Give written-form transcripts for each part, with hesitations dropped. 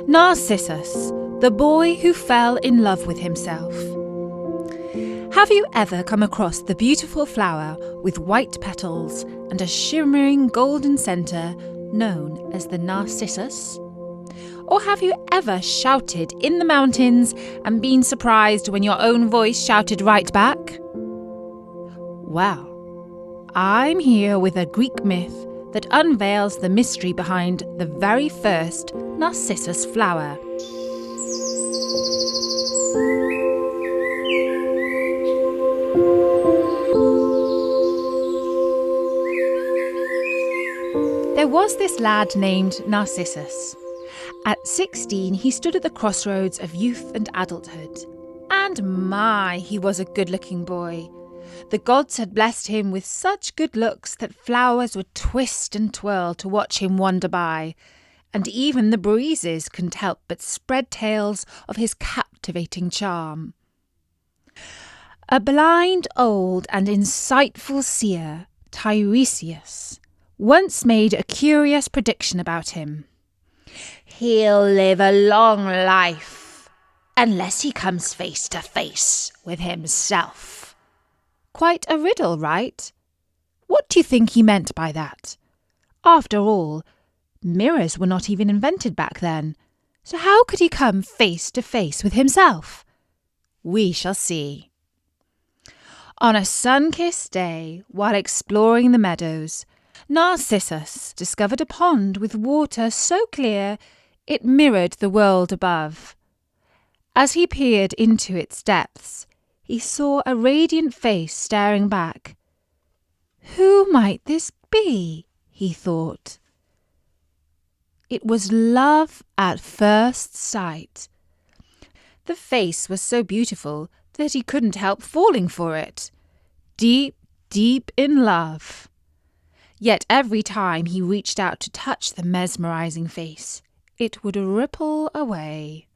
Narcissus, the boy who fell in love with himself. Have you ever come across the beautiful flower with white petals and a shimmering golden centre known as the narcissus? Or have you ever shouted in the mountains and been surprised when your own voice shouted right back? Well, I'm here with a Greek myth that unveils the mystery behind the very first narcissus flower. There was this lad named Narcissus. At 16, he stood at the crossroads of youth and adulthood. And my, he was a good-looking boy. The gods had blessed him with such good looks that flowers would twist and twirl to watch him wander by, and even the breezes couldn't help but spread tales of his captivating charm. A blind, old and insightful seer, Tiresias, once made a curious prediction about him. He'll live a long life, unless he comes face to face with himself. Quite a riddle, right? What do you think he meant by that? After all, mirrors were not even invented back then, so how could he come face to face with himself? We shall see. On a sun-kissed day, while exploring the meadows, Narcissus discovered a pond with water so clear it mirrored the world above. As he peered into its depths, he saw a radiant face staring back. Who might this be? He thought. It was love at first sight. The face was so beautiful that he couldn't help falling for it. Deep, deep in love. Yet every time he reached out to touch the mesmerizing face, it would ripple away.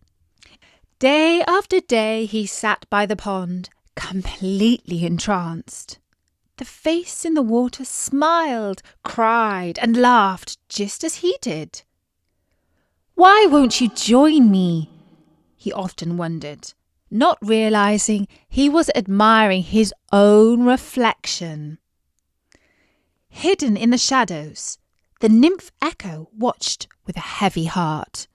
Day after day he sat by the pond, completely entranced. The face in the water smiled, cried, and laughed just as he did. Why won't you join me? He often wondered, not realizing he was admiring his own reflection. Hidden in the shadows, the nymph Echo watched with a heavy heart.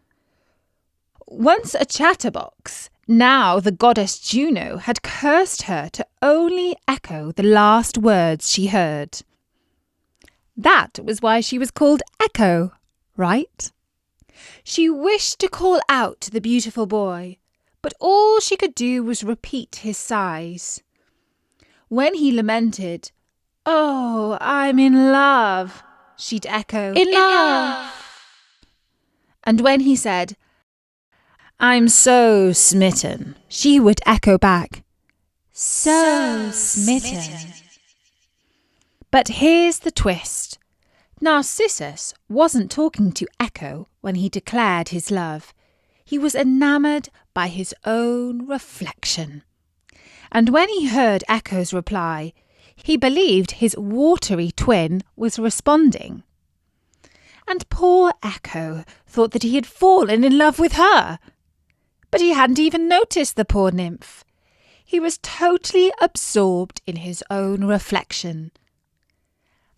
Once a chatterbox, now the goddess Juno had cursed her to only echo the last words she heard. That was why she was called Echo, right? She wished to call out to the beautiful boy, but all she could do was repeat his sighs. When he lamented, "Oh, I'm in love," she'd echo, "In love." And when he said, "I'm so smitten," she would echo back, "So smitten." But here's the twist. Narcissus wasn't talking to Echo when he declared his love. He was enamoured by his own reflection. And when he heard Echo's reply, he believed his watery twin was responding. And poor Echo thought that he had fallen in love with her. But he hadn't even noticed the poor nymph. He was totally absorbed in his own reflection.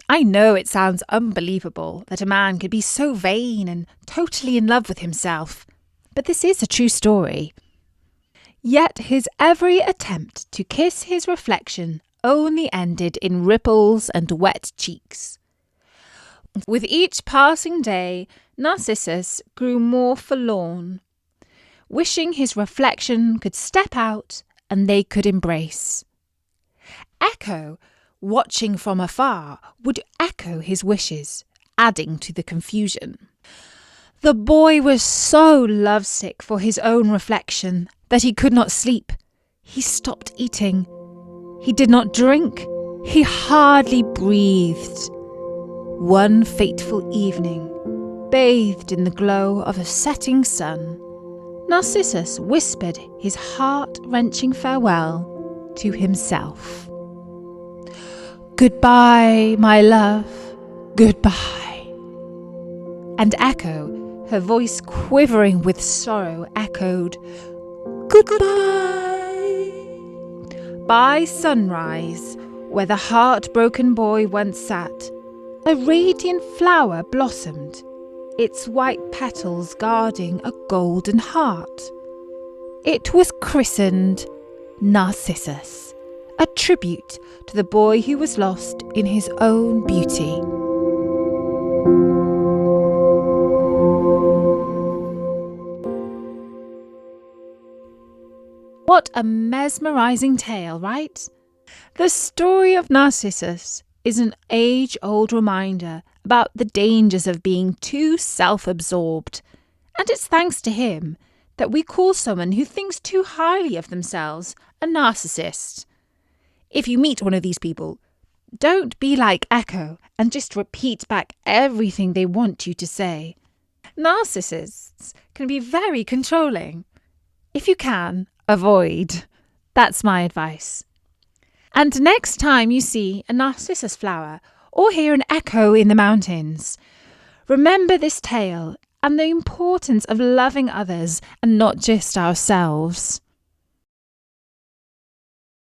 I know it sounds unbelievable that a man could be so vain and totally in love with himself, but this is a true story. Yet his every attempt to kiss his reflection only ended in ripples and wet cheeks. With each passing day, Narcissus grew more forlorn, wishing his reflection could step out and they could embrace. Echo, watching from afar, would echo his wishes, adding to the confusion. The boy was so lovesick for his own reflection that he could not sleep. He stopped eating. He did not drink. He hardly breathed. One fateful evening, bathed in the glow of a setting sun, Narcissus whispered his heart-wrenching farewell to himself. "Goodbye, my love, goodbye." And Echo, Her voice, quivering with sorrow, echoed, "Goodbye." By sunrise, where the heartbroken boy once sat, a radiant flower blossomed, its white petals guarding a golden heart. It was christened Narcissus, a tribute to the boy who was lost in his own beauty. What a mesmerising tale, right? The story of Narcissus is an age-old reminder about the dangers of being too self-absorbed, and it's thanks to him that we call someone who thinks too highly of themselves a narcissist. If you meet one of these people, don't be like Echo and just repeat back everything they want you to say. Narcissists can be very controlling. If you can, avoid. That's my advice. And next time you see a narcissus flower or hear an echo in the mountains, remember this tale and the importance of loving others and not just ourselves.